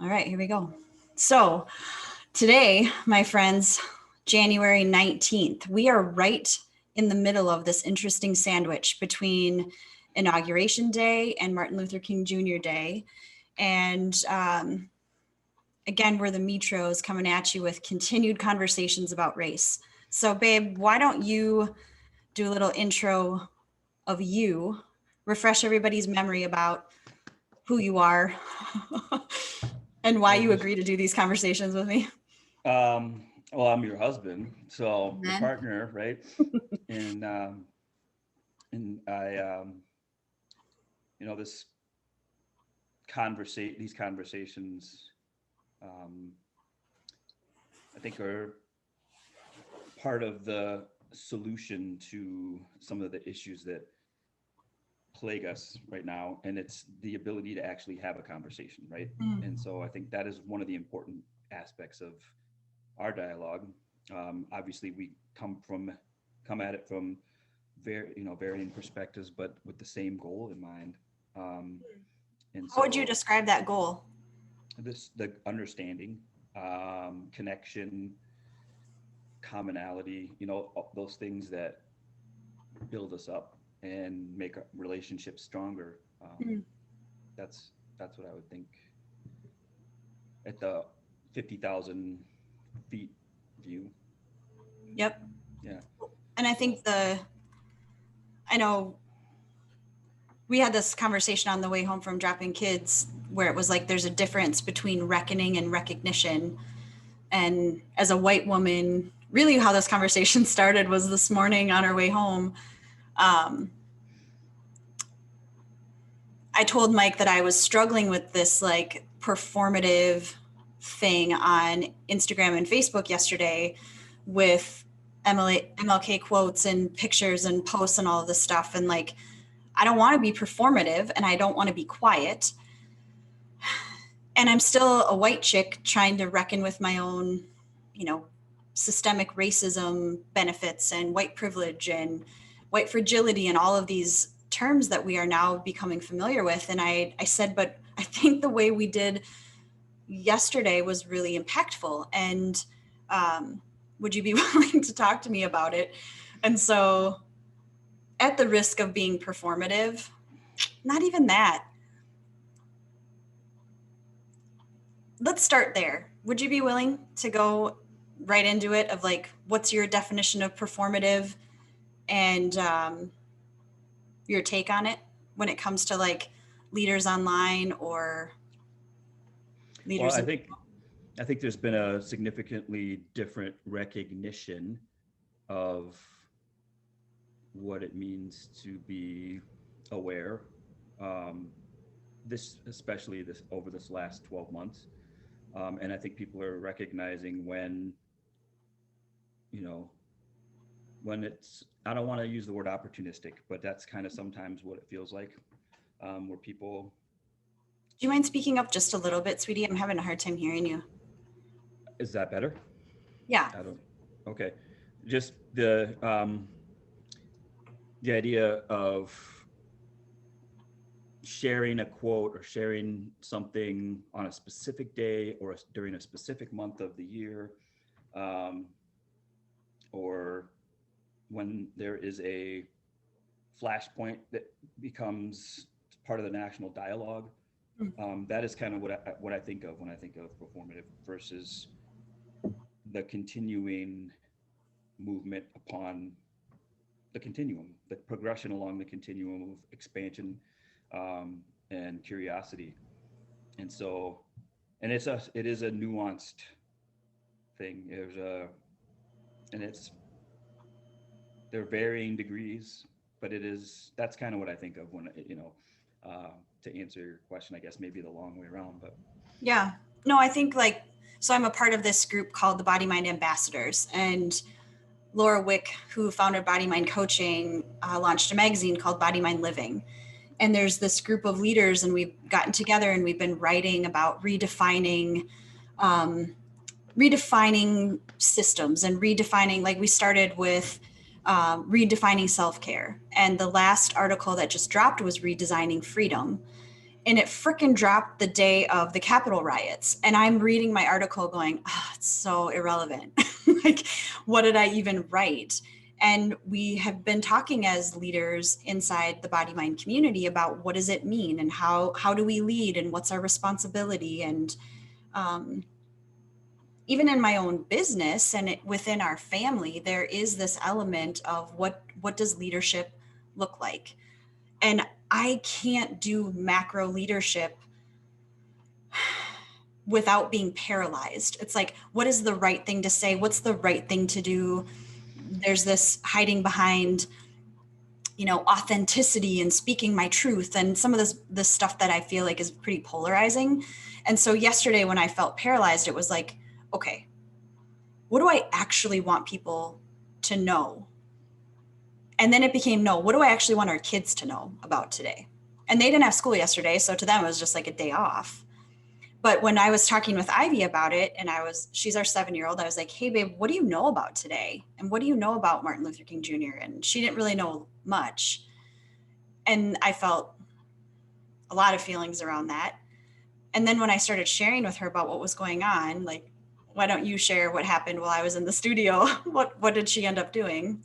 All right, here we go. So today, my friends, January 19th, we are right in the middle of this interesting sandwich between Inauguration Day and Martin Luther King Jr. Day. And again, we're the Metros coming at you with continued conversations about race. So, babe, why don't you do a little intro of you, refresh everybody's memory about who you are and why you agree to do these conversations with me. Well, I'm your husband, so your Amen. partner, right? And I, this these conversations, um, I think are part of the solution to some of the issues that plague us right now, and it's the ability to actually have a conversation, right? And so I think that is one of the important aspects of our dialogue. Obviously, we come at it from varying perspectives, but with the same goal in mind. And How would you so describe that goal? the understanding, connection, commonality, those things that build us up and make our relationships stronger. That's that's what I would think at the 50,000 feet view. Yep. Yeah. And I So think I know we had this conversation on the way home from dropping kids where it was like there's a difference between reckoning and recognition. And as a white woman, really how this conversation started was this morning on our way home. I told Mike that I was struggling with this like performative thing on Instagram and Facebook yesterday with MLK quotes and pictures and posts and all of this stuff. And like, I don't want to be performative and I don't want to be quiet. And I'm still a white chick trying to reckon with my own, systemic racism benefits and white privilege and white fragility and all of these terms that we are now becoming familiar with. And I said, but I think the way we did yesterday was really impactful. And would you be willing to talk to me about it? And so, at the risk of being performative, not even that. Let's start there. Would you be willing to go right into it of like, what's your definition of performative and your take on it when it comes to like leaders online or well, leaders I in think I think there's been a significantly different recognition of what it means to be aware. Um, this, especially this over this last 12 months, and I think people are recognizing you know, when it's. I don't want to use the word opportunistic, but that's kind of sometimes what it feels like, where people. Do you mind speaking up just a little bit, sweetie? I'm having a hard time hearing you. Is that better? Yeah. I don't. Okay, just the idea of sharing a quote or sharing something on a specific day or during a specific month of the year, um, or when there is a flashpoint that becomes part of the national dialogue. That is kind of what I think of when I think of performative versus the continuing movement upon the continuum, the progression along the continuum of expansion, and curiosity. And so, and it is a nuanced thing. And it's there are varying degrees, but that's kind of what I think of when to answer your question. I guess maybe the long way around, but Yeah. No, I think like, so I'm a part of this group called the Body Mind Ambassadors. And Laura Wick, who founded Body Mind Coaching, launched a magazine called Body Mind Living. And there's this group of leaders, and we've gotten together and we've been writing about redefining systems and redefining, like we started with redefining self-care. And the last article that just dropped was redesigning freedom. And it frickin' dropped the day of the Capitol riots. And I'm reading my article going, oh, it's so irrelevant. Like, what did I even write? And we have been talking as leaders inside the body mind community about what does it mean and how do we lead and what's our responsibility. And um, even in my own business and within our family, there is this element of what does leadership look like? And I can't do macro leadership without being paralyzed. It's like, what is the right thing to say? What's the right thing to do? There's this hiding behind, authenticity and speaking my truth and some of this stuff that I feel like is pretty polarizing. And so yesterday when I felt paralyzed, it was like, okay, what do I actually want people to know? And then it became, no, what do I actually want our kids to know about today? And they didn't have school yesterday, so to them it was just like a day off. But when I was talking with Ivy about it, and she's our 7-year-old, I was like, hey, babe, what do you know about today? And what do you know about Martin Luther King Jr.? And she didn't really know much. And I felt a lot of feelings around that. And then when I started sharing with her about what was going on, like, why don't you share what happened while I was in the studio? What did she end up doing?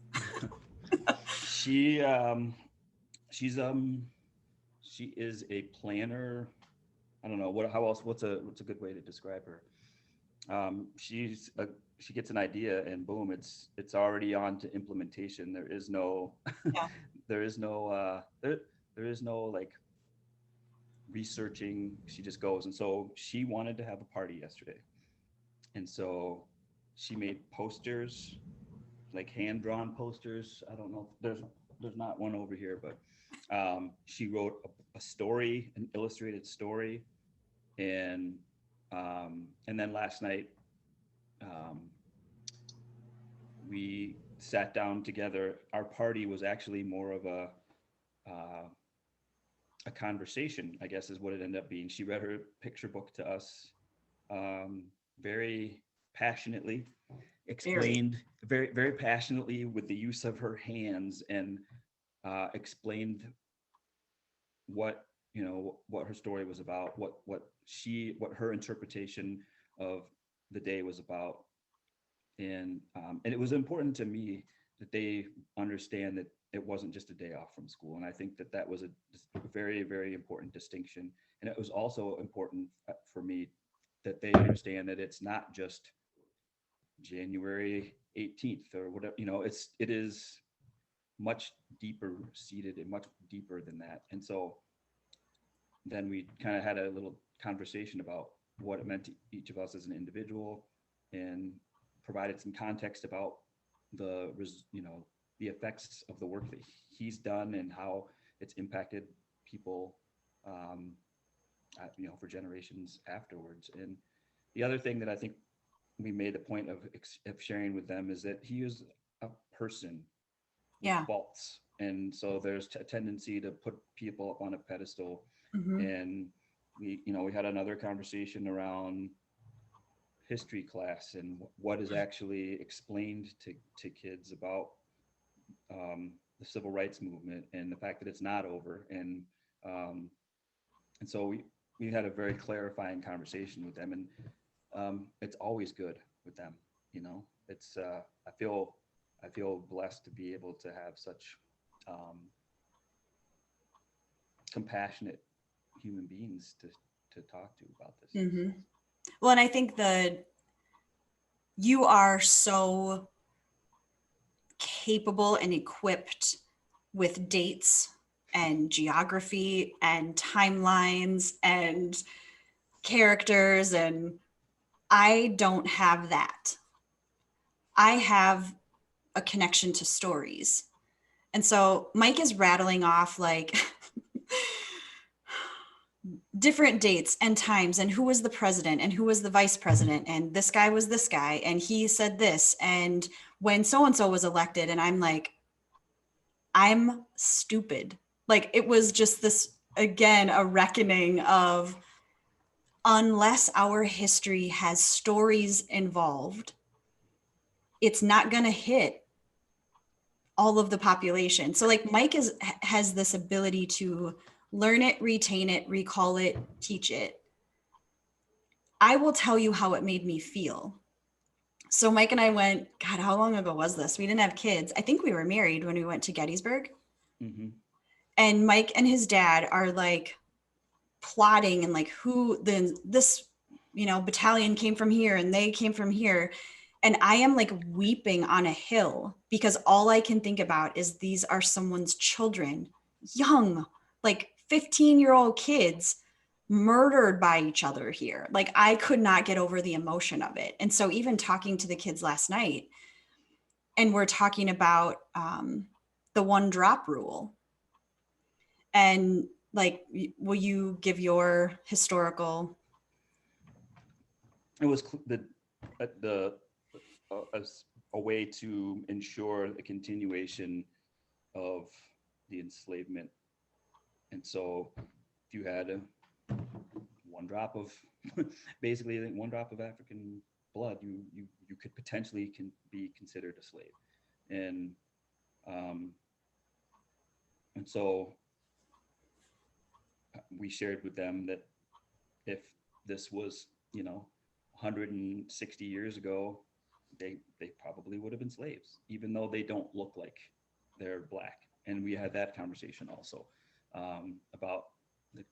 She she's she is a planner. I don't know how else. What's a good way to describe her? She gets an idea and boom, it's already on to implementation. There is no Yeah. there is no there is no like researching. She just goes. And so she wanted to have a party yesterday, and so she made posters, like hand drawn posters. I don't know. There's not one over here, but she wrote a story, an illustrated story, and and then last night um, we sat down together. Our party was actually more of uh, a conversation, I guess, is what it ended up being. She read her picture book to us, um, very passionately, Very. explained very, very passionately with the use of her hands, and explained what what her story was about, what her interpretation of the day was about. And it was important to me that they understand that it wasn't just a day off from school. And I think that that was a very, very important distinction. And it was also important for me that they understand that it's not just January 18th or whatever. It is much deeper seated and much deeper than that. And so then we kind of had a little conversation about what it meant to each of us as an individual, and provided some context about the the effects of the work that he's done and how it's impacted people, um, for generations afterwards. And the other thing that I think we made a point of sharing with them is that he is a person with Yeah. faults, and so there's a tendency to put people up on a pedestal. Mm-hmm. And we had another conversation around history class and what is actually explained to kids about the civil rights movement and the fact that it's not over. Um, and so we had a very clarifying conversation with them. And it's always good with them. It's I feel blessed to be able to have such um, compassionate human beings to talk to about this. Mm-hmm. Well, and I think you are so capable and equipped with dates and geography and timelines and characters, and I don't have that. I have a connection to stories. And so Mike is rattling off like different dates and times and who was the president and who was the vice president and this guy was this guy and he said this and when so and so was elected, and I'm like, I'm stupid. Like, it was just this, again, a reckoning of, unless our history has stories involved, it's not going to hit all of the population. So like Mike has this ability to learn it, retain it, recall it, teach it. I will tell you how it made me feel. So Mike and I went, God, how long ago was this? We didn't have kids. I think we were married when we went to Gettysburg. Mm-hmm. And Mike and his dad are like plotting and like who then this, battalion came from here and they came from here. And I am like weeping on a hill because all I can think about is these are someone's children, young, like 15-year-old kids murdered by each other here. Like I could not get over the emotion of it. And so even talking to the kids last night, and we're talking about the one drop rule. And like, will you give your historical? It was the a way to ensure the continuation of the enslavement. And so if you had one drop of basically one drop of African blood, you could potentially be considered a slave. And um, and so we shared with them that if this was, 160 years ago, they probably would have been slaves, even though they don't look like they're black. And we had that conversation also about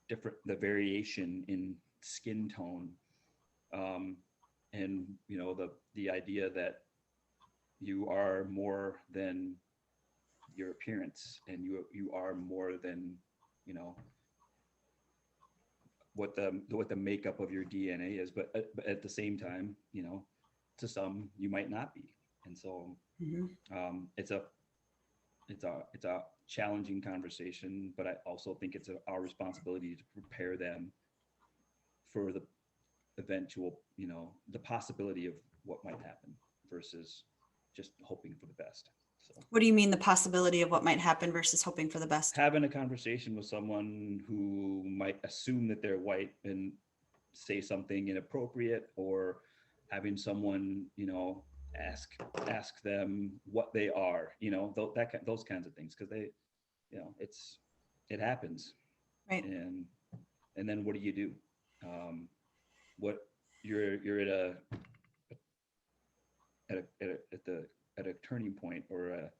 the variation in skin tone, um, and the idea that you are more than your appearance, and you are more than you know what the makeup of your DNA is, but at the same time, to some you might not be, and so Mhm. it's a challenging conversation, but I also think it's our responsibility to prepare them for the eventual, the possibility of what might happen versus just hoping for the best. So What do you mean the possibility of what might happen versus hoping for the best? having a conversation with someone who might assume that they're white and say something inappropriate, or having someone ask them what they are, those kinds of things, because they it happens. Right. And then what do you do? What you're at a turning point, or a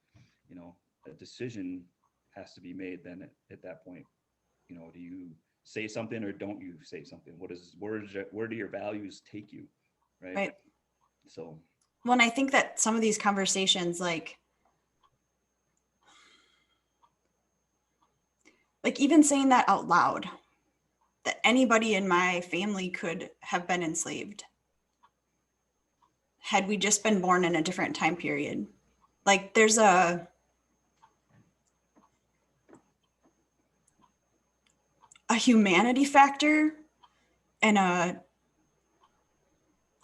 decision has to be made. Then at that point, do you say something or don't you say something? Where do your values take you, right? Right. So Well, and I think that some of these conversations, like even saying that out loud, that anybody in my family could have been enslaved had we just been born in a different time period. Like there's a humanity factor and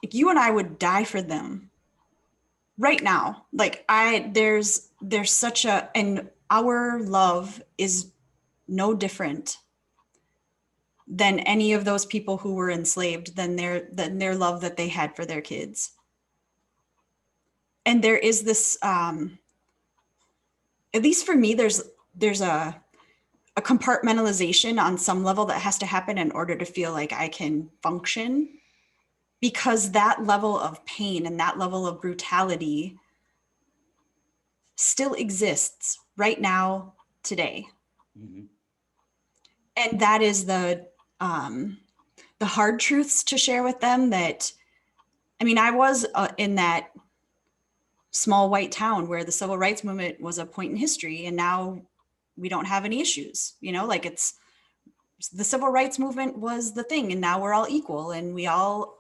like you and I would die for them right now. Like there's such and our love is no different than any of those people who were enslaved, than their love that they had for their kids. And there is this at least for me, there's a compartmentalization on some level that has to happen in order to feel like I can function, because that level of pain and that level of brutality still exists right now, today. mm-hmm. And that is the hard truths to share with them. That I mean, I was in that small white town where the civil rights movement was a point in history, and now we don't have any issues. Like it's the civil rights movement was the thing, and now we're all equal, and we're all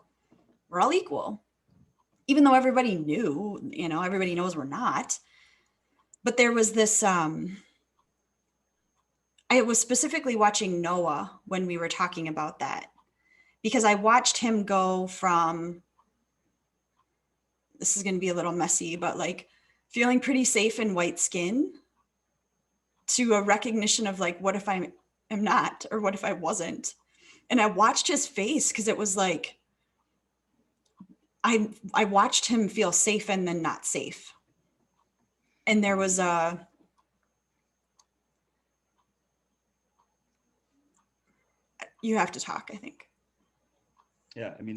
equal, even though everybody knew, everybody knows we're not. But there was this I was specifically watching Noah when we were talking about that, because I watched him go from, this is going to be a little messy, but like feeling pretty safe in white skin to a recognition of like, what if I am not, or what if I wasn't? And I watched his face, because it was like, I watched him feel safe and then not safe. And there was You have to talk, I think. Yeah, I mean,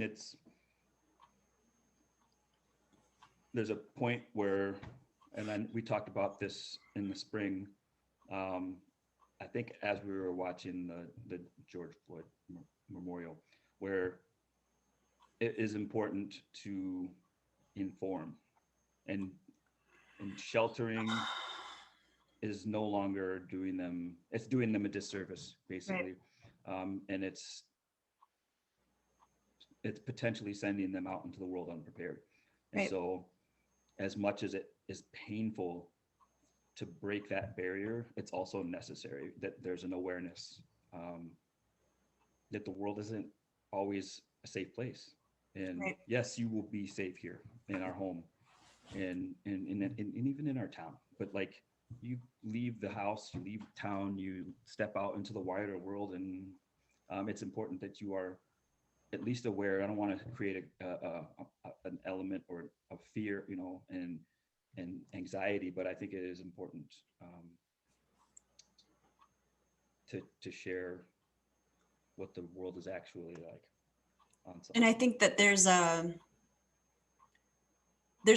there's a point where, and then we talked about this in the spring. Um, I think as we were watching the George Floyd memorial, where it is important to inform, and and sheltering is no longer doing them, it's doing them a disservice Right. basically. And it's potentially sending them out into the world unprepared. And Right. so as much as it is painful to break that barrier, it's also necessary that there's an awareness, um, that the world isn't always a safe place. And Right. yes, you will be safe here in our home, and even in our town. But like, you leave the house, you leave town, you step out into the wider world, and it's important that you are at least aware. I don't want to create an element or of fear, and anxiety, but I think it is important, to share what the world is actually like on some And I level. think that there's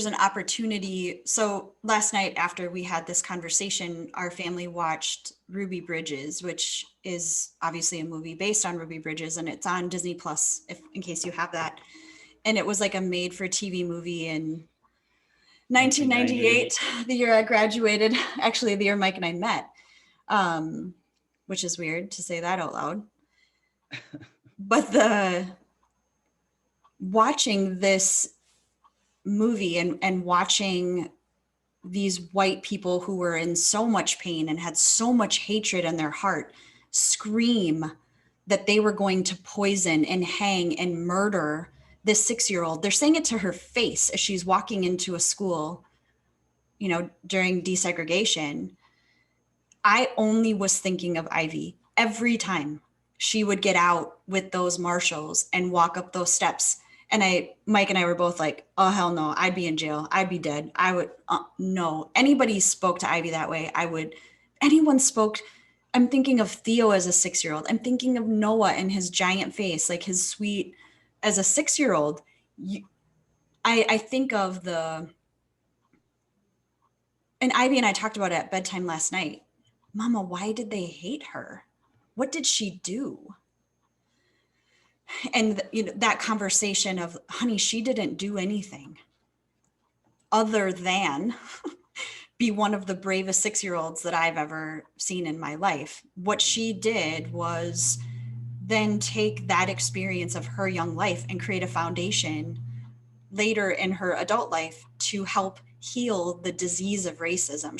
an opportunity. So last night after we had this conversation, our family watched Ruby Bridges, which is obviously a movie based on Ruby Bridges, and it's on Disney Plus, if in case you have that. And it was like a made for TV movie in 1998. 1998, the year I graduated, actually the year Mike and I met, um, which is weird to say that out loud. But the watching this movie and watching these white people who were in so much pain and had so much hatred in their heart scream that they were going to poison and hang and murder this 6 year old. They're saying it to her face as she's walking into a school, during desegregation. I only was thinking of Ivy every time she would get out with those marshals and walk up those steps. And Mike and I were both like, oh, hell no, I'd be in jail. I'd be dead. I would, no. Anybody spoke to Ivy that way, anyone spoke. I'm thinking of Theo as a 6 year old. I'm thinking of Noah and his giant face, like his sweet, as a 6 year old. I think of and Ivy and I talked about it at bedtime last night. Mama, why did they hate her? What did she do? And that conversation of, honey, she didn't do anything other than be one of the bravest 6 year olds that I've ever seen in my life. What she did was then take that experience of her young life and create a foundation later in her adult life to help heal the disease of racism.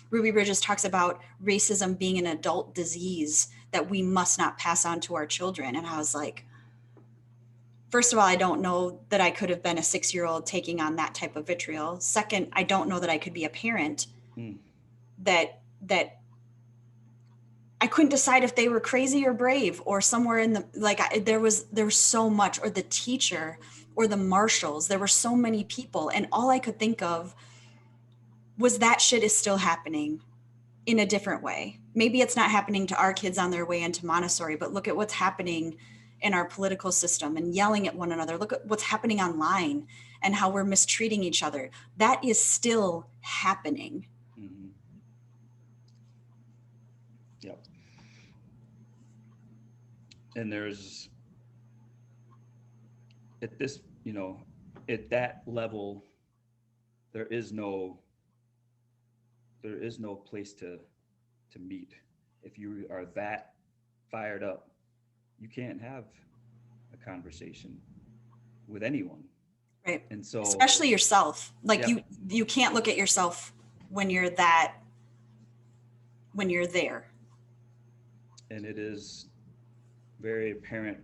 Ruby Bridges talks about racism being an adult disease that we must not pass on to our children. And I was like, first of all, I don't know that I could have been a 6 year old taking on that type of vitriol. Second, I don't know that I could be a parent Mm. that I couldn't decide if they were crazy or brave or somewhere in the, like, there was so much, or the teacher or the marshals. There were so many people, and all I could think of was that shit is still happening in a different way. Maybe it's not happening to our kids on their way into Montessori, but look at what's happening in our political system and yelling at one another. Look at what's happening online and how we're mistreating each other. That is still happening. Mm-hmm. Yep. And there's, at this, at that level, there is no there is no place to meet. If you are that fired up, you can't have a conversation with anyone. Right. And so, Especially yourself. Like, yep. you can't look at yourself when you're there. And it is very apparent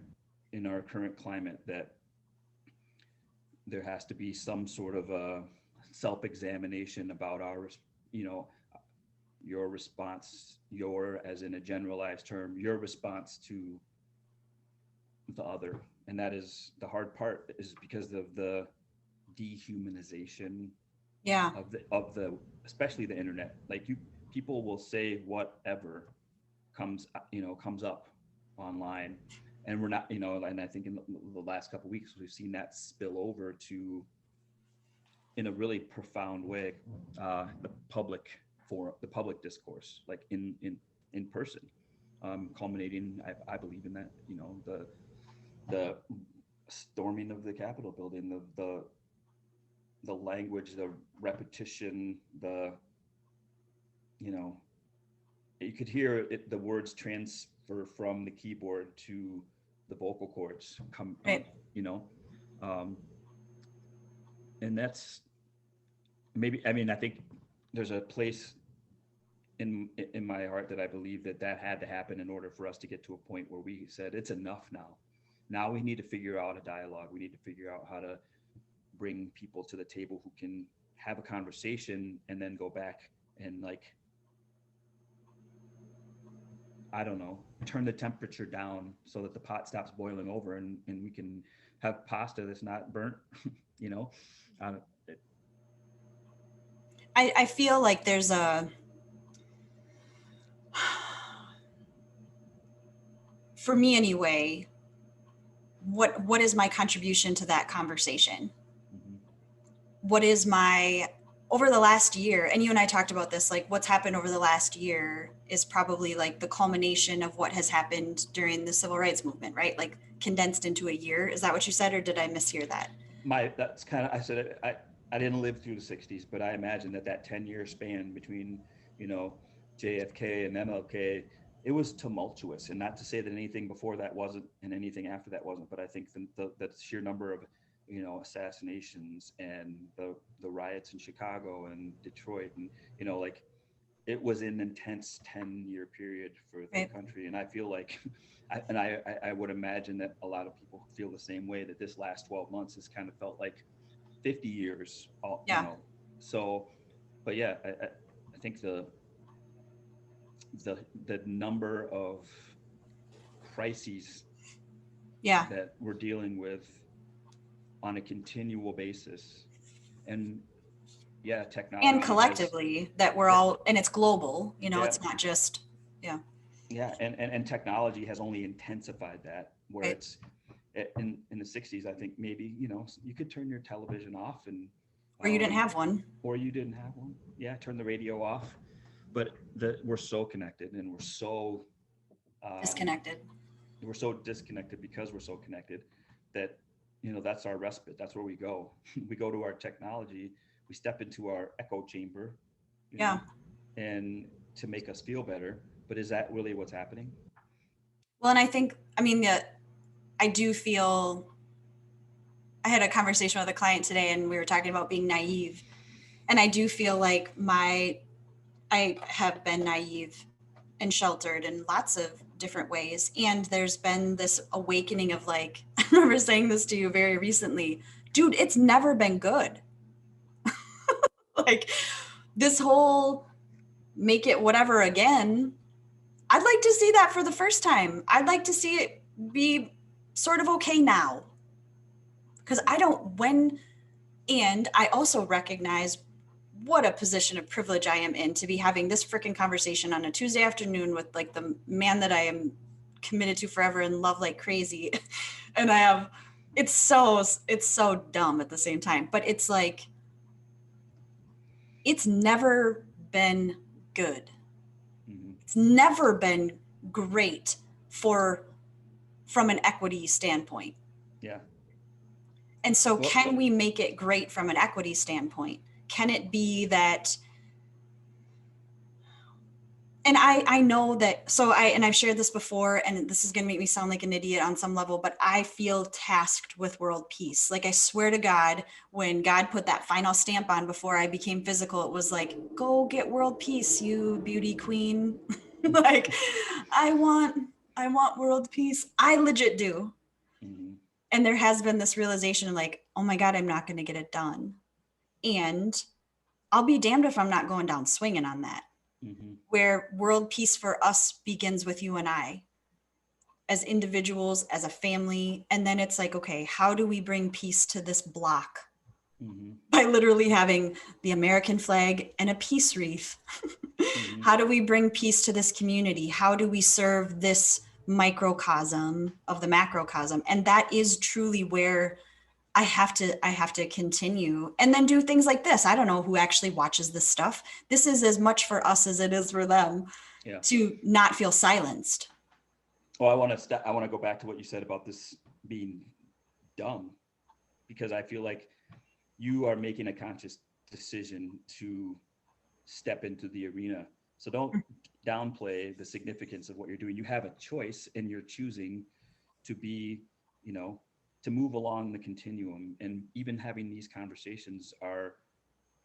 in our current climate that there has to be some sort of a self-examination about you know, your response, as in a generalized term, your response to the other. And that is the hard part, is because of the dehumanization Yeah. of the especially the internet. Like, people will say whatever comes up, online. And we're not, and I think in the last couple of weeks, we've seen that spill over to, in a really profound way, the public the public discourse, like in person, culminating, I believe in that, the storming of the Capitol building, the language, the repetition, you know, you could hear it, the words transfer from the keyboard to the vocal cords come, Right. you know, um, and that's maybe, I mean, I think there's a place in my heart that I believe that had to happen in order for us to get to a point where we said it's enough now. Now we need to figure out a dialogue. We need to figure out how to bring people to the table who can have a conversation and then go back and, like, I don't know, turn the temperature down so that the pot stops boiling over, and we can have pasta that's not burnt, you know? Uh, it, I feel like there's for me anyway, what is my contribution to that conversation? mhm. What is my, over the last year, and you and I talked about this, like what's happened over the last year is probably like the culmination of what has happened during the civil rights movement, right? Like condensed into a year. Is that what you said, or did I mishear that? That's kind of, I said, I didn't live through the 60s, but I imagine that 10-year span between, you know, JFK and MLK, it was tumultuous. And not to say that anything before that wasn't and anything after that wasn't, but I think the sheer number of, assassinations and the riots in Chicago and Detroit, and, like, it was an intense 10-year period for the Right. country. And I feel like, I would imagine that a lot of people feel the same way, that this last 12 months has kind of felt like 50 years, Yeah. So, but yeah, I think the number of crises Yeah. that we're dealing with on a continual basis, and yeah, And technology has, collectively that we're yeah, all, and it's global, yeah, it's not just, yeah. yeah, and technology has only intensified that, where Right. it's in the 60s, I think maybe, you could turn your television off, and Or you didn't um have one. or you didn't have one, yeah, turn the radio off. But we're so connected, and um Disconnected. we're so disconnected because we're so connected, that, that's our respite. That's where we go. We go to our technology, we step into our echo chamber, you Yeah. know and to make us feel better. But is that really what's happening? Well, and I think, I mean, I do feel, I had a conversation with a client today and we were talking about being naive. And I do feel like I have been naive and sheltered in lots of different ways. And there's been this awakening of like, I remember saying this to you very recently, dude, it's never been good. Like this whole make it whatever again. I'd like to see that for the first time. I'd like to see it be sort of okay now. Because I don't, when, and I also recognize what a position of privilege I am in to be having this freaking conversation on a Tuesday afternoon with like the man that I am committed to forever and love like crazy. And I have, it's so dumb at the same time, but it's like, it's never been good. Hmm. It's never been great for, from an equity standpoint. Yeah. And so Well, can we make it great from an equity standpoint? Can it be that, and I know that, so and I've shared this before, and this is going to make me sound like an idiot on some level, but I feel tasked with world peace. Like I swear to God, when God put that final stamp on before I became physical, it was like, go get world peace, you beauty queen. Like I want, I want world peace. I legit do. hmm And there has been this realization like, oh my God, I'm not going to get it done. And I'll be damned if I'm not going down swinging on that, hmm where world peace for us begins with you and I as individuals, as a family. And then it's like, okay, how do we bring peace to this block? hmm By literally having the American flag and a peace wreath. hmm How do we bring peace to this community? How do we serve this microcosm of the macrocosm. And that is truly where I have to continue and then do things like this. I don't know who actually watches this stuff. This is as much for us as it is for them Yeah. to not feel silenced. Well, I want to go back to what you said about this being dumb, because I feel like you are making a conscious decision to step into the arena. So don't downplay the significance of what you're doing. You have a choice and you're choosing to be, you know, to move along the continuum. And even having these conversations are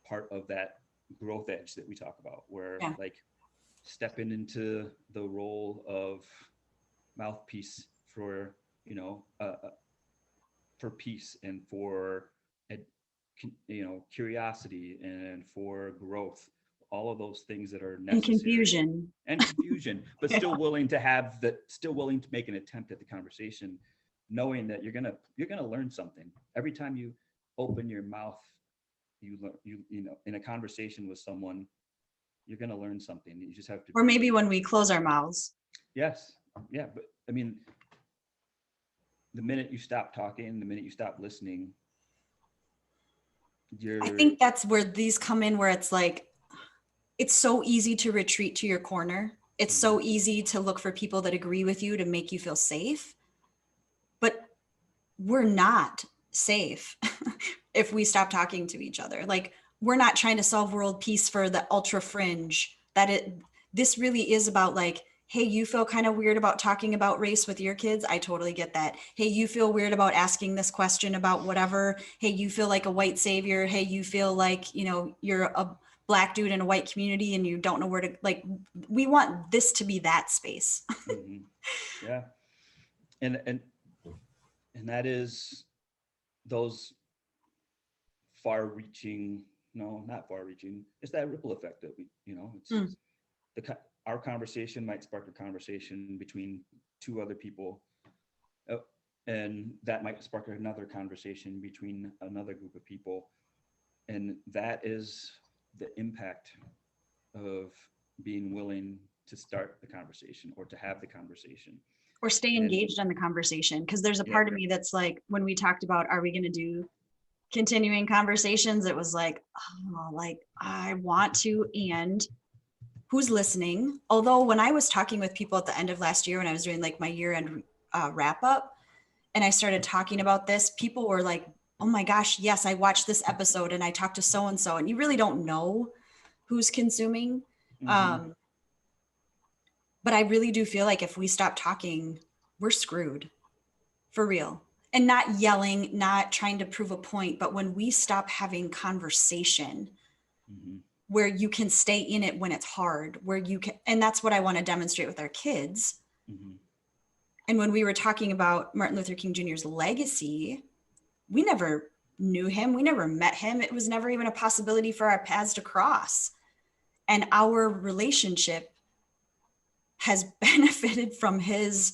part of that growth edge that we talk about, where Yeah. like stepping into the role of mouthpiece for, you know, for peace and for, you know, curiosity and for growth, all of those things that are And necessary, confusion. and confusion, but Yeah. still willing to have that, still willing to make an attempt at the conversation, knowing that you're gonna learn something every time you open your mouth. You know, in a conversation with someone, you're gonna learn something. You just have to Or maybe be. when we close our mouths. Yes, yeah, but I mean, the minute you stop talking, the minute you stop listening, I you're. think that's where these come in, where it's like, it's so easy to retreat to your corner. It's Mhm, so easy to look for people that agree with you to make you feel safe. But we're not safe if we stop talking to each other. Like, we're not trying to solve world peace for the ultra fringe. This really is about, like, hey, you feel kind of weird about talking about race with your kids. I totally get that. Hey, you feel weird about asking this question about whatever. Hey, you feel like a white savior. Hey, you feel like, you're a black dude in a white community and you don't know where to, like, we want this to be that space. mhm. Yeah, and that is those far-reaching. No, not far-reaching. It's that ripple effect that we, you know, Mm. it's our conversation might spark a conversation between two other people, uh, and that might spark another conversation between another group of people, and that is the impact of being willing to start the conversation or to have the conversation. Or stay And engaged in the conversation. Because there's a yeah. part of me that's like, when we talked about, are we going to do continuing conversations? It was like, oh, like, I want to, and who's listening? Although when I was talking with people at the end of last year, when I was doing like my year end wrap up, and I started talking about this, people were like, oh my gosh, yes, I watched this episode and I talked to so and so, and you really don't know who's consuming. Mm-hmm. Um, but I really do feel like if we stop talking, we're screwed for real. And not yelling, not trying to prove a point, but when we stop having conversation Mm-hmm. where you can stay in it when it's hard, where you can, and that's what I want to demonstrate with our kids. Mm-hmm. And when we were talking about Martin Luther King Jr.'s legacy, we never knew him, we never met him. It was never even a possibility for our paths to cross. And our relationship has benefited from his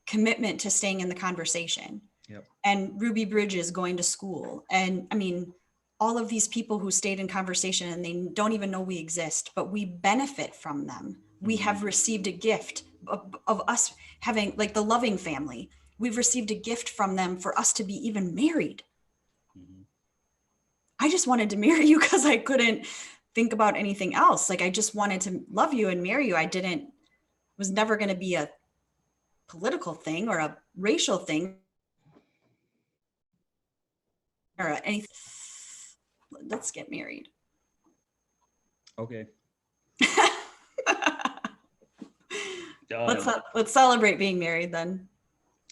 commitment to staying in the conversation. Yep. And Ruby Bridges going to school. And I mean, all of these people who stayed in conversation and they don't even know we exist, but we benefit from them. We Mm-hmm. have received a gift of us having, like, the Loving family. We've received a gift from them for us to be even married. Mm-hmm. I just wanted to marry you because I couldn't think about anything else. Like, I just wanted to love you and marry you. Was never going to be a political thing or a racial thing or anything. Let's get married. Okay. let's Done. let's celebrate being married then.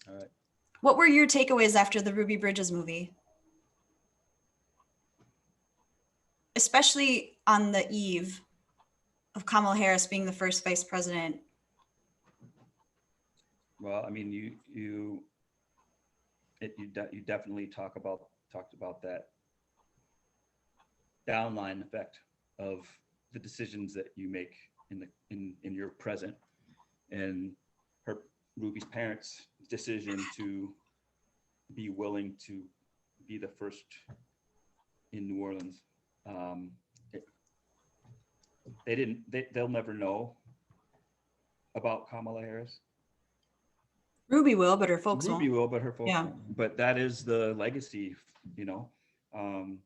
All right. What were your takeaways after the Ruby Bridges movie, especially on the eve of Kamala Harris being the first vice president? Well, I mean, you definitely talked about that downline effect of the decisions that you make in your present, and her Ruby's parents' decision to be willing to be the first in New Orleans. Um, it, they'll never know about Kamala Harris, Ruby will, but her folks Ruby won't. will, but her folks Yeah. won't. But that is the legacy, you know. Um,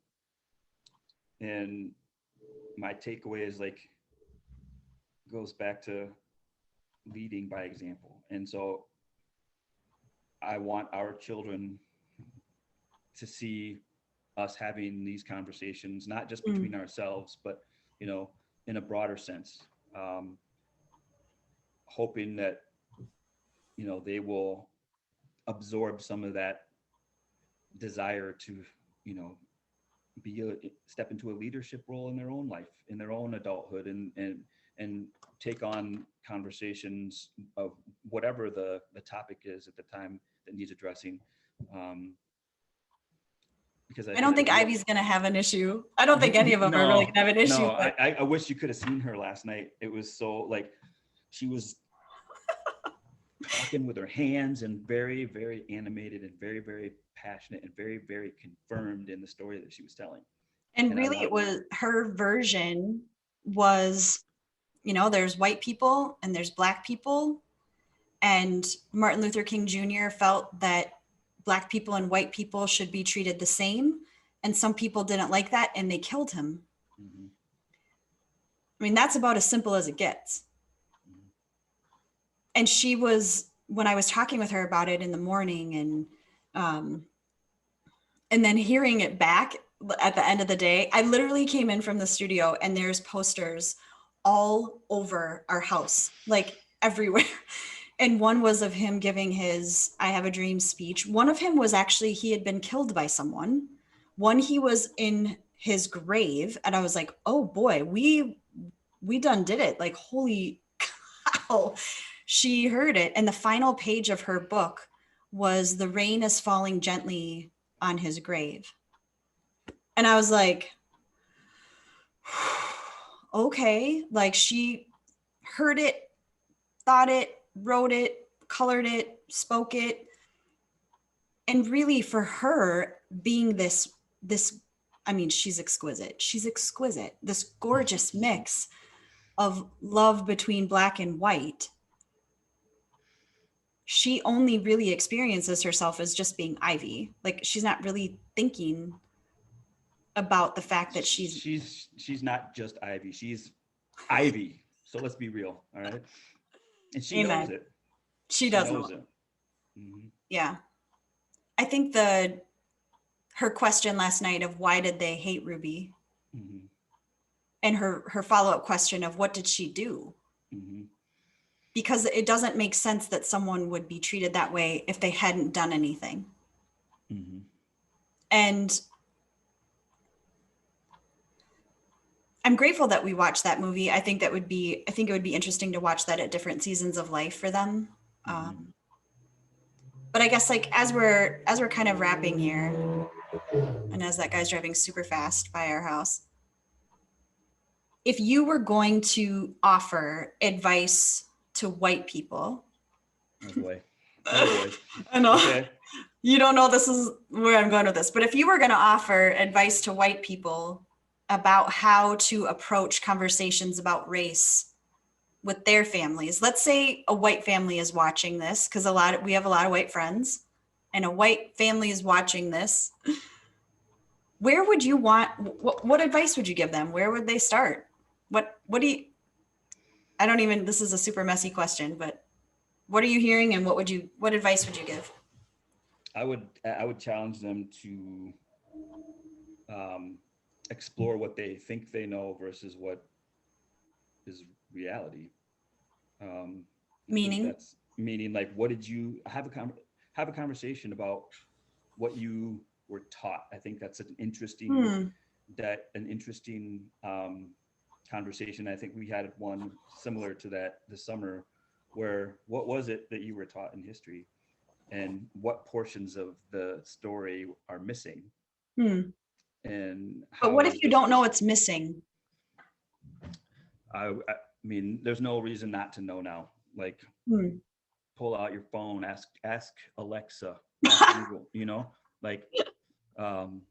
and my takeaway is like goes back to leading by example. And so I want our children to see us having these conversations, not just Mm. between ourselves, but you know, in a broader sense. Um, Hoping that you know they will absorb some of that desire to you know be a step into a leadership role in their own life, in their own adulthood, and take on conversations of whatever the topic is at the time that needs addressing. um, because I I don't think the think real Ivy's going to have an issue. I don't think any of them are really going no to have an issue, no but I wish you could have seen her last night. It was so like she was talking with her hands and very very animated and very very passionate and very very confirmed in the story that she was telling. and And I really want it was her version was, there's white people and there's black people, and Martin Luther King Jr. felt that black people and white people should be treated the same, and some people didn't like that and they killed him. mm-hmm, I mean, that's about as simple as it gets. mm-hmm, And she was, when I was talking with her about it in the morning, um, and then hearing it back at the end of the day, I literally came in from the studio and there's posters all over our house, like everywhere. And one was of him giving his I Have a Dream speech. One of him was actually, he had been killed by someone. One, he was in his grave. And I was like, oh boy, we done did it. Like, holy cow. She heard it. And the final page of her book was "The rain is falling gently on his grave." And I was like, okay. Like, she heard it, thought it, wrote it, colored it, spoke it. And really, for her being this, I mean, she's exquisite. She's exquisite. This gorgeous mix of love between black and white. She only really experiences herself as just being Ivy. Like, she's not really thinking about the fact that she's she's not just Ivy, she's Ivy. So let's be real, all right? And she knows amen. it. She She does know knows it. it. Mm-hmm. Yeah. I think her question last night of why did they hate Ruby, Mm-hmm. and her follow-up question of what did she do? Mm-hmm. Because it doesn't make sense that someone would be treated that way if they hadn't done anything. Mm-hmm. And I'm grateful that we watched that movie. I think it would be interesting to watch that at different seasons of life for them. Mm-hmm. But I guess, like, as we're kind of wrapping here, and as that guy's driving super fast by our house, if you were going to offer advice to white people, Oh boy. Oh boy. I know Okay. you don't know this is where I'm going with this, but if you were going to offer advice to white people about how to approach conversations about race with their families, let's say a white family is watching this, because we have a lot of white friends, and a white family is watching this, where would you want, what advice would you give them? Where would they start? What do you, I don't even, this is a super messy question, but what are you hearing, and what advice would you give? I would challenge them to um, explore what they think they know versus what is reality. I think Meaning? that's meaning like what did you have a conversation about what you were taught. I think that's Hmm. an interesting conversation. I think we had one similar to that this summer, where what was it that you were taught in history, and what portions of the story are missing, Hmm. and But how what if is you this? don't know it's missing? I mean, there's no reason not to know now. Like, Hmm. pull out your phone, ask Alexa, ask Google. You know, like um,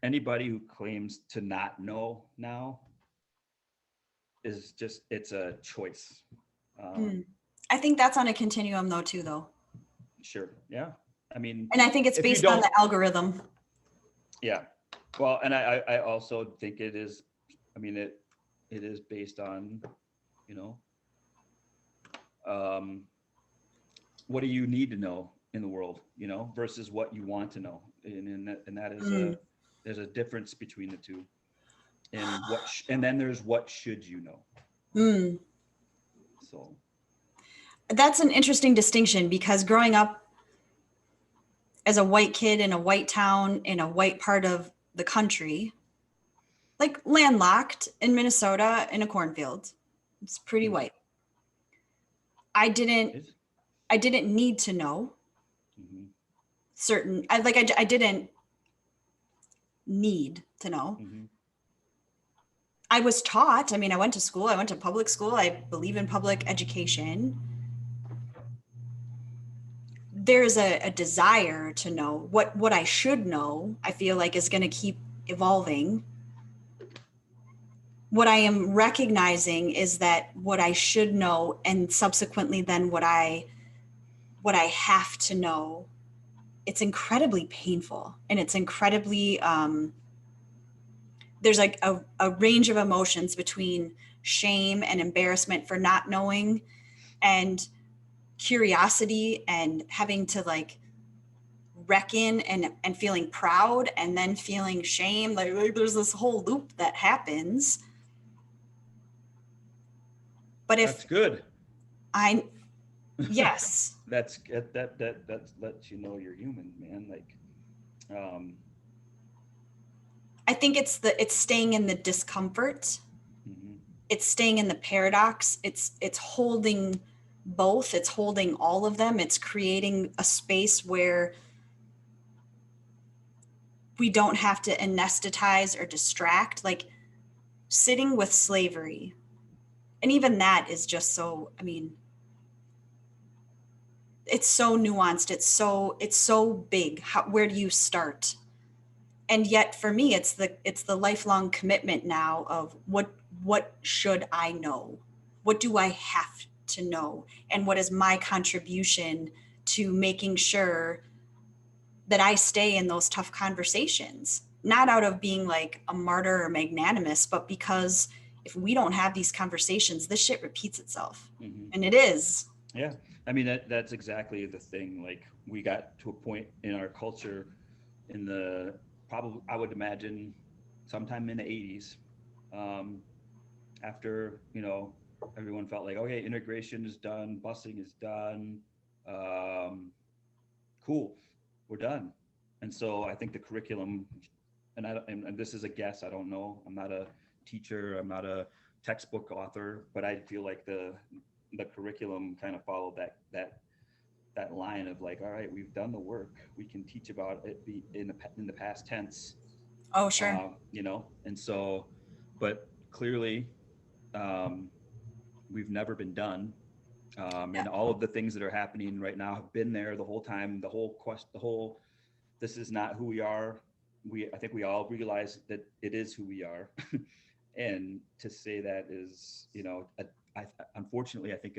anybody who claims to not know now is just it's a choice. Hmm. Um, I think that's on a continuum though, too, though. Sure. Yeah. I mean, And I think it's if you based on don't, the algorithm. yeah. Well, and I also think it is, I mean, it is based on, you know, um, what do you need to know in the world, you know, versus what you want to know. And that is Mm. there's a difference between the two. And and then there's what should you know. Mm. So, That's an interesting distinction because growing up as a white kid in a white town in a white part of the country, like landlocked in Minnesota in a cornfield, it's pretty mm, white. I didn't is, I didn't need to know mm-hmm, I didn't need to know. mm-hmm, I was taught, I mean, I went to school, I went to public school, I believe in public education. There's a desire to know what I should know, I feel like is going to keep evolving. What I am recognizing is that what I should know and subsequently then what I have to know, it's incredibly painful and it's incredibly there's like a range of emotions between shame and embarrassment for not knowing and curiosity and having to like reckon and feeling proud and then feeling shame like there's this whole loop that happens. But if that's good. I yes, That lets you know you're human, man. Like, um, I think it's staying in the discomfort, mhm. it's staying in the paradox, it's holding both, it's holding all of them, it's creating a space where we don't have to anesthetize or distract, like sitting with slavery. And even that is just so, I mean, it's so nuanced, it's so big. Where do you start? And yet for me it's the lifelong commitment now of what should I know? What do I have to know? And what is my contribution to making sure that I stay in those tough conversations, not out of being like a martyr or magnanimous, but because if we don't have these conversations, this shit repeats itself. Hmm. And it is. Yeah, I mean that's exactly the thing. Like we got to a point in our culture in the probably I would imagine sometime in the 80s, um, after everyone felt like okay, integration is done, busing is done, um, cool, we're done. And so I think the curriculum, and this is a guess, I don't know, I'm not a teacher, I'm not a textbook author, but I feel like the curriculum kind of followed that line of like, all right, we've done the work, we can teach about it be in the past tense, Oh, sure. and so, but clearly, um, we've never been done. Yeah. And all of the things that are happening right now have been there the whole time. This is not who we are. I think we all realize that it is who we are. And to say that is, unfortunately, I think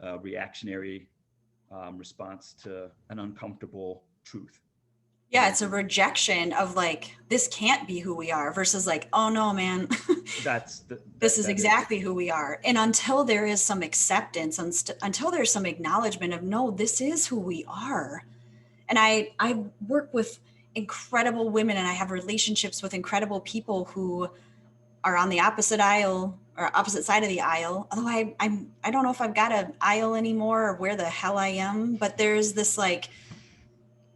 a reactionary response to an uncomfortable truth. Yeah, it's a rejection of like, this can't be who we are versus like, oh no, man, That's this is that is. exactly who we are. And until there is some acceptance, until there's some acknowledgement of, no, this is who we are. And I work with incredible women and I have relationships with incredible people who are on the opposite aisle or opposite side of the aisle. Although I don't know if I've got an aisle anymore or where the hell I am, but there's this like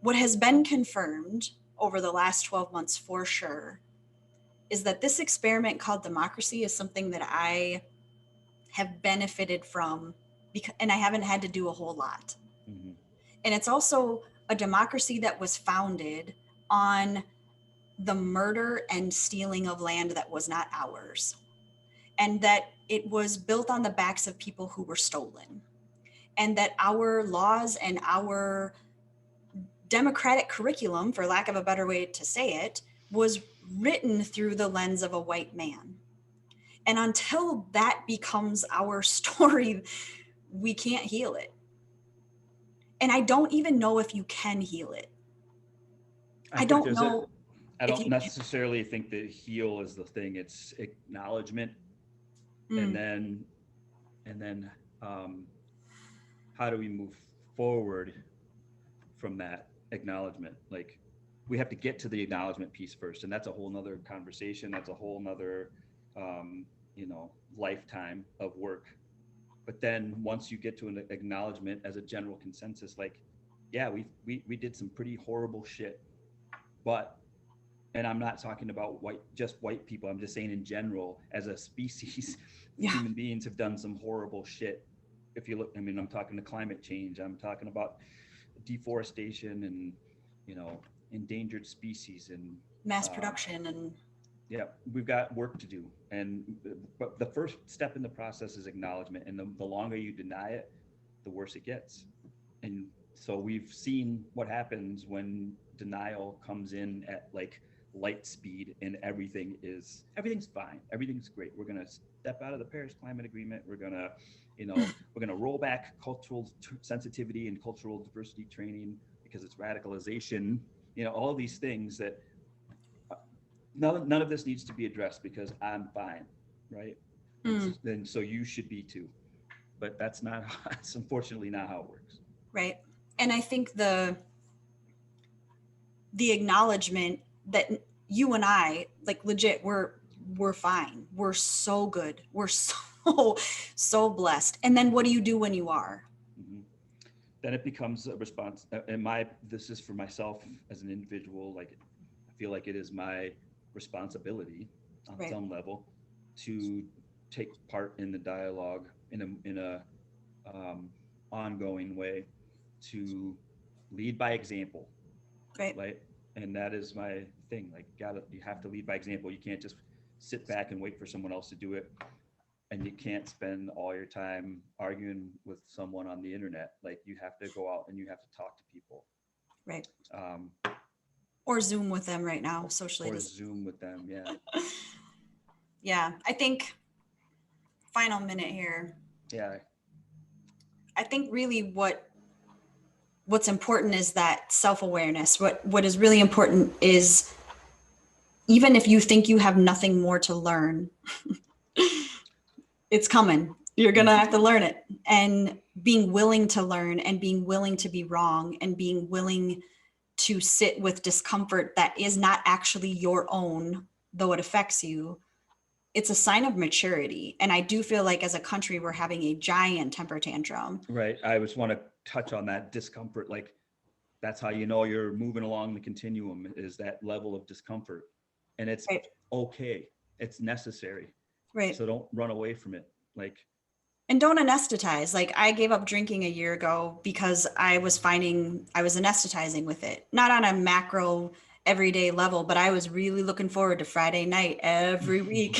what has been confirmed over the last 12 months for sure is that this experiment called democracy is something that I have benefited from because, and I haven't had to do a whole lot. Mhm. And it's also a democracy that was founded on the murder and stealing of land that was not ours. And that it was built on the backs of people who were stolen. And that our laws and our democratic curriculum, for lack of a better way to say it, was written through the lens of a white man. And until that becomes our story, we can't heal it. And I don't even know if you can heal it. I I think don't there's a, know I if don't you can. necessarily think that heal is the thing. It's acknowledgement, and Mm, then and then um, how do we move forward from that acknowledgement? Like we have to get to the acknowledgement piece first, and that's a whole nother conversation. That's a whole nother um, lifetime of work. But then once you get to an acknowledgement as a general consensus, like, yeah, we did some pretty horrible shit, but and I'm not talking about just white people. I'm just saying in general, as a species, yeah. human beings have done some horrible shit. If you look, I mean, I'm talking to climate change. I'm talking about deforestation and you know endangered species and Mass um, production and yeah, we've got work to do. And but the first step in the process is acknowledgement, and the longer you deny it, the worse it gets. And so we've seen what happens when denial comes in at like light speed, and everything's fine, everything's great. We're going to step out of the Paris Climate Agreement. We're going to we're going to roll back cultural sensitivity and cultural diversity training because it's radicalization, all of these things that none of this needs to be addressed because I'm fine, right? And mm, then so you should be too. But that's unfortunately not how it works. right. And I think the acknowledgement that you and I, like legit, we're fine. We're so good. We're so so blessed. And then what do you do when you are? Mm-hmm. Then it becomes a response. And this is for myself as an individual. Like, I feel like it is my responsibility on Right. some level to take part in the dialogue in a um, ongoing way, to lead by example, Right. right? And that is my thing. Like, you have to lead by example. You can't just sit back and wait for someone else to do it, and you can't spend all your time arguing with someone on the internet. Like, you have to go out and you have to talk to people, Right. um, Or Zoom with them right now, socially or distance. Zoom with them. Yeah, Yeah. I think final minute here. yeah, I think really what's important is that self-awareness. What is really important is even if you think you have nothing more to learn, it's coming. You're going to mm-hmm. have to learn it. And being willing to learn and being willing to be wrong and being willing to sit with discomfort that is not actually your own, though it affects you, it's a sign of maturity. And I do feel like as a country, we're having a giant temper tantrum. Right. I just want to touch on that discomfort. Like, that's how you know you're moving along the continuum, is that level of discomfort, and it's Right. okay. It's necessary. Right. So don't run away from it. Like, And don't anesthetize. Like I gave up drinking a year ago because I was finding I was anesthetizing with it. Not on a macro everyday level, but I was really looking forward to Friday night every week.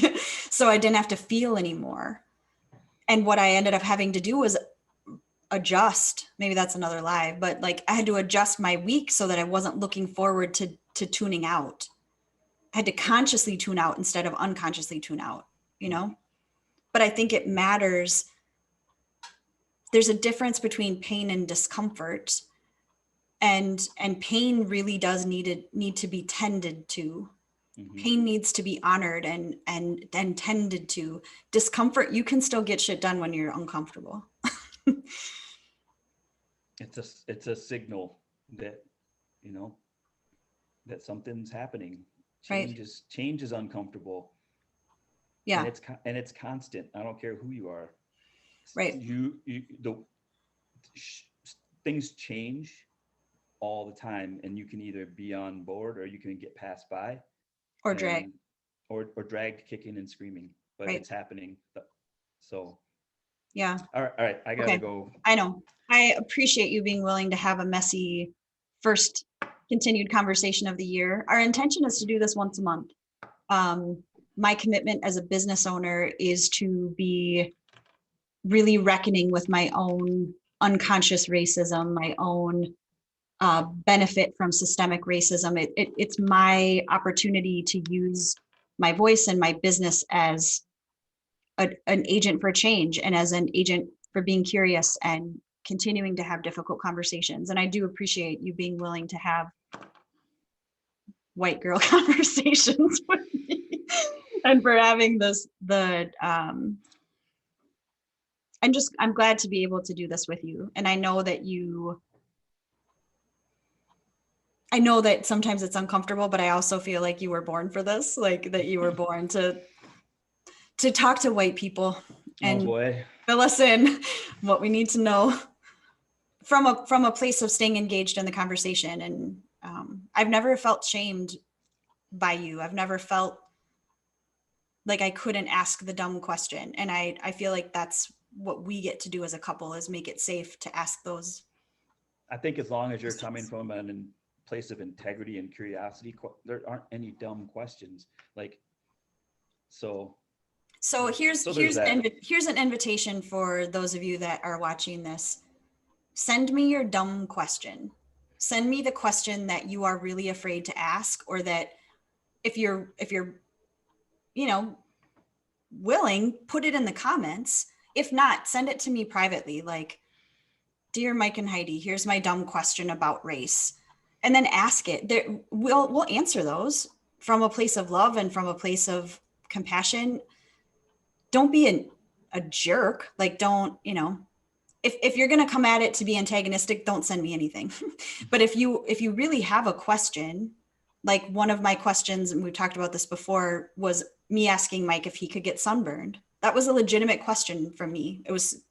So I didn't have to feel anymore. And what I ended up having to do was adjust. Maybe that's another lie, but like I had to adjust my week so that I wasn't looking forward to tuning out. I had to consciously tune out instead of unconsciously tune out, you know? But I think it matters. There's a difference between pain and discomfort, and pain really does need to be tended to. mm-hmm. Pain needs to be honored and tended to. Discomfort, you can still get shit done when you're uncomfortable. It's a signal that you know that something's happening. Right. Change is uncomfortable, and Yeah. it's constant. I don't care who you are. Right. The things change all the time, and you can either be on board or you can get passed by, Or drag. and or dragged kicking and screaming. But Right. it's happening. So Yeah. all right, I gotta Okay. go. I know. I appreciate you being willing to have a messy first continued conversation of the year. Our intention is to do this once a month. Um, my commitment as a business owner is to be really reckoning with my own unconscious racism, my own benefit from systemic racism. It's my opportunity to use my voice and my business as an agent for change and as an agent for being curious and continuing to have difficult conversations. And I do appreciate you being willing to have white girl conversations with me and for having I'm glad to be able to do this with you. And I know that sometimes it's uncomfortable, but I also feel like you were born for this, like that you were born to talk to white people and fill us in what we need to know from a place of staying engaged in the conversation. And I've never felt shamed by you. I've never felt like I couldn't ask the dumb question. And I feel like that's what we get to do as a couple, is make it safe to ask those. I think as long as you're coming from a place of integrity and curiosity, there aren't any dumb questions. Like, so here's an invitation for those of you that are watching this. Send me your dumb question. Send me the question that you are really afraid to ask, or that if you're willing, put it in the comments. If not, send it to me privately, like, dear Mike and Heidi, here's my dumb question about race. And then ask it. We'll answer those from a place of love and from a place of compassion. Don't be a jerk. Like, don't, if you're going to come at it to be antagonistic, don't send me anything. But if you really have a question, like one of my questions, and we've talked about this before, was me asking Mike if he could get sunburned. That was a legitimate question from me. It was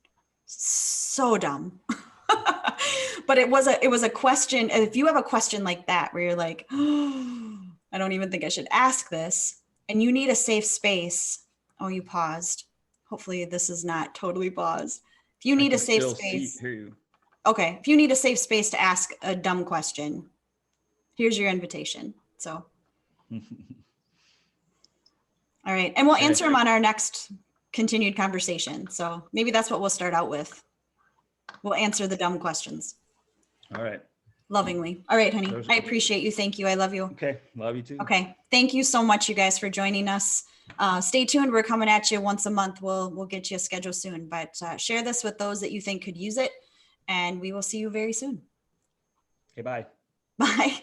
so dumb. But it was a question. And if you have a question like that, where you're like, oh, I don't even think I should ask this, and you need a safe space. Oh, you paused. Hopefully this is not totally paused. If you need a safe space. Okay. If you need a safe space to ask a dumb question, here's your invitation. So. All right. And we'll answer them on our next continued conversation. So maybe that's what we'll start out with. We'll answer the dumb questions. All right. Lovingly. All right, honey. I appreciate you. Thank you. I love you. Okay. Love you too. Okay. Thank you so much, you guys, for joining us. Stay tuned. We're coming at you once a month. We'll get you a schedule soon, but share this with those that you think could use it. And we will see you very soon. Okay. Bye. Bye.